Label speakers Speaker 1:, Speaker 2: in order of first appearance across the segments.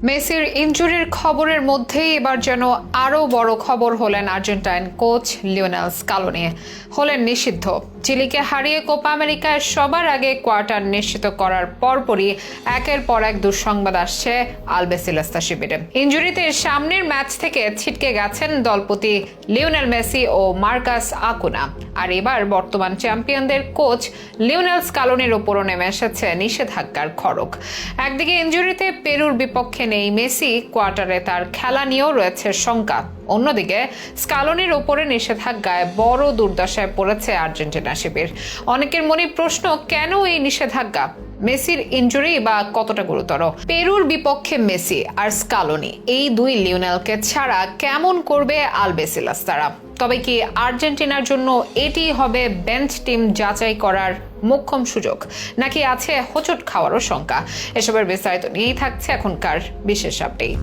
Speaker 1: মেসির ইনজুরির খবরের মধ্যেই এবার যেন আরও বড় খবর হলেন আর্জেন্টাইন কোচ লিওনেল স্কালোনি। হলেন নিষিদ্ধ। চিলিকে হারিয়ে কোপা আমেরিকায় সবার আগে কোয়ার্টার নিশ্চিত করার পরপরই একের পর এক দুঃসংবাদ আসছে আলবিসেলেস্তা শিবিরে। ইনজুরিতে সামনের ম্যাচ থেকে ছিটকে গেছেন দলপতি লিওনেল মেসি ও মার্কাস আকুনা। আর এবার বর্তমান চ্যাম্পিয়নদের কোচ লিওনেল স্কালোনির ওপরও নেমে এসেছে নিষেধাজ্ঞার খড়গ। একদিকে ইনজুরিতে পেরুর বিপক্ষে নেই মেসি, কোয়ার্টারে তার খেলা নিয়েও রয়েছে শঙ্কা। অন্যদিকে স্কালোনির ওপরে নিষেধাজ্ঞায় বড় দুর্দশায় পড়েছে আর্জেন্টিনা শিবির। অনেকের মনে প্রশ্ন, কেন এই নিষেধাজ্ঞা? মেসির ইনজুরি বা কতটা গুরুতর? পেরুর বিপক্ষে মেসি আর স্কালোনি, এই দুই লিওনেলকে ছাড়া কেমন করবে আলবিসেলেস্তারা? তবে কি আর্জেন্টিনার জন্য এটি হবে বেঞ্চ টিম যাচাই করার মোক্ষম সুযোগ, নাকি আছে হোঁচট খাওয়ারও শঙ্কা? এসবের বিস্তারিত নিয়েই থাকছে এখনকার বিশেষ আপডেট।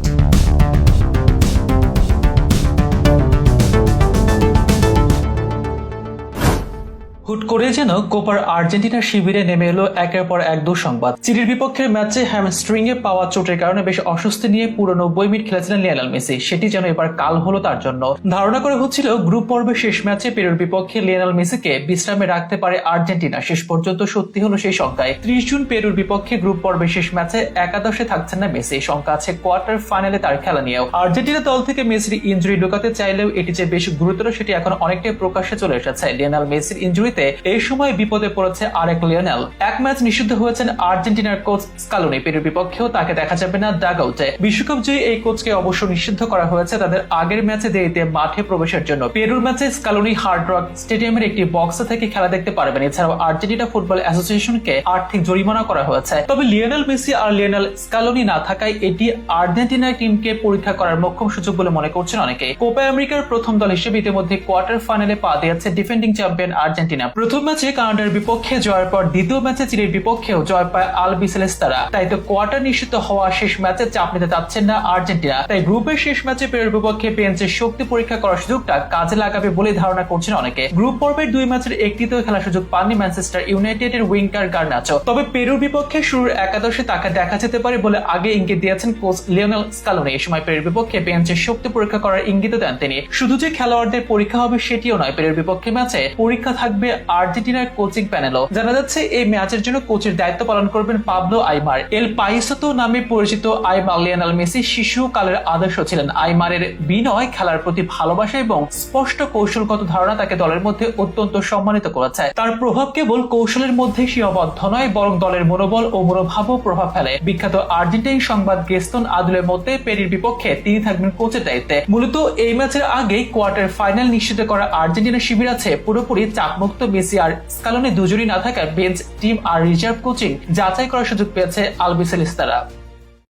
Speaker 2: হুট করে যেন কোপার আর্জেন্টিনার শিবিরে নেমে এলো একের পর এক দুঃসংবাদ। চিলির বিপক্ষের ম্যাচে হ্যামস্ট্রিং এ পাওয়া চোটের কারণে বেশ অস্বস্তি নিয়ে পুরো 90 মিনিট খেলেছিলেন লিওনেল মেসি। সেটি যেন এবার কাল হলো তার জন্য। ধারণা করা হচ্ছিল গ্রুপ পর্বের শেষ ম্যাচে পেরুর বিপক্ষে লিওনেল মেসিকে বিশ্রামে রাখতে পারে আর্জেন্টিনা। শেষ পর্যন্ত সত্যি হলো সেই সংখ্যায়। 30 জুন পেরুর বিপক্ষে গ্রুপ পর্বের শেষ ম্যাচে একাদশে থাকছেন না মেসি। শঙ্কা আছে কোয়ার্টার ফাইনালে তার খেলা নিয়েও। আর্জেন্টিনা দল থেকে মেসির ইনজুরি ঢোকাতে চাইলেও এটি যে বেশ গুরুতর সেটি এখন অনেকটাই প্রকাশ্যে চলে এসেছে। লিওনেল মেসির ইনজুরিতে এই সময় বিপদে পড়েছে আরেক লিওনেল। এক ম্যাচ নিষিদ্ধ হয়েছেন আর্জেন্টিনার কোচ স্কালোনি। পেরুর বিপক্ষেও তাকে দেখা যাবে না ডাগ আউটে। বিশ্বকাপ জয়ী এই কোচকে অবশ্য নিষিদ্ধ করা হয়েছে তাদের আগের ম্যাচে দেরিতে মাঠে প্রবেশের জন্য। পেরুর ম্যাচে স্কালোনি হার্ড রক স্টেডিয়ামের একটি বক্সে থেকে খেলা দেখতে পারবেন। এছাড়াও আর্জেন্টিনা ফুটবল অ্যাসোসিয়েশনকে আর্থিক জরিমানা করা হয়েছে। তবে লিওনেল মেসি আর লিওনেল স্কালোনি না থাকায় এটি আর্জেন্টিনার টিমকে পরীক্ষা করার মোক্ষম সুযোগ বলে মনে করছেন অনেকে। কোপা আমেরিকার প্রথম দল হিসেবে ইতিমধ্যে কোয়ার্টার ফাইনালে পা দিয়েছে ডিফেন্ডিং চ্যাম্পিয়ন আর্জেন্টিনা। প্রথম ম্যাচে কানাডার বিপক্ষে জয়ের পর দ্বিতীয় ম্যাচে চিলির বিপক্ষেও জয় পায় আলবিসেলেস্তারা। তাই তো কোয়ার্টার নিশ্চিত হওয়া শেষ ম্যাচে চাপ নিতে চাচ্ছেন না আর্জেন্টিনা। তাই গ্রুপের শেষ ম্যাচে পেরুর বিপক্ষে বেঞ্চের শক্তি পরীক্ষা করার সুযোগটা কাজে লাগাবে বলে ধারণা করছেন অনেকে। গ্রুপ পর্বের দুই ম্যাচের একটিতেও খেলার সুযোগ পাননি ম্যানচেস্টার ইউনাইটেডের উইঙ্গার গার্নাচো। তবে পেরুর বিপক্ষে শুরুর একাদশে তাকে দেখা যেতে পারে বলে আগে ইঙ্গিত দিয়েছেন কোচ লিওনেল স্কালোনি। এই সময় পেরুর বিপক্ষে বেঞ্চের শক্তি পরীক্ষা করার ইঙ্গিত দেন তিনি। শুধু যে খেলোয়াড়দের পরীক্ষা হবে সেটিও নয়, পেরুর বিপক্ষে ম্যাচে পরীক্ষা থাকবে আর্জেন্টিনার কোচিং প্যানেলও। জানা যাচ্ছে এই ম্যাচের জন্য কোচের দায়িত্ব পালন করবেন পাবলো আইমার। এল পাইসোতো নামে পরিচিত আইমার লিওনেল মেসি শিশুকালের আদর্শ ছিলেন। আইমারের বিনয়, খেলার প্রতি ভালোবাসা এবং স্পষ্ট কৌশলগত ধারণা তাকে দলের মধ্যে অত্যন্ত সম্মানিত করেছে। তার প্রভাব কেবল কৌশলের মধ্যে সীমাবদ্ধ নয়, বরং দলের মনোবল ও মনোভাবও প্রভাব ফেলে। বিখ্যাত আর্জেন্টাইন সংবাদ গেস্তন আদুলের মধ্যে পেরির বিপক্ষে তিনি থাকবেন কোচের দায়িত্বে। মূলত এই ম্যাচের আগেই কোয়ার্টার ফাইনাল নিশ্চিত করা আর্জেন্টিনা শিবির আছে পুরোপুরি চাপমুক্ত। মেসি আর স্কালোনি দুজনই না থাকায় বেঞ্চ টিম আর রিজার্ভ কোচিং যাচাই করার সুযোগ পেয়েছে আলবিসেলেস্তারা।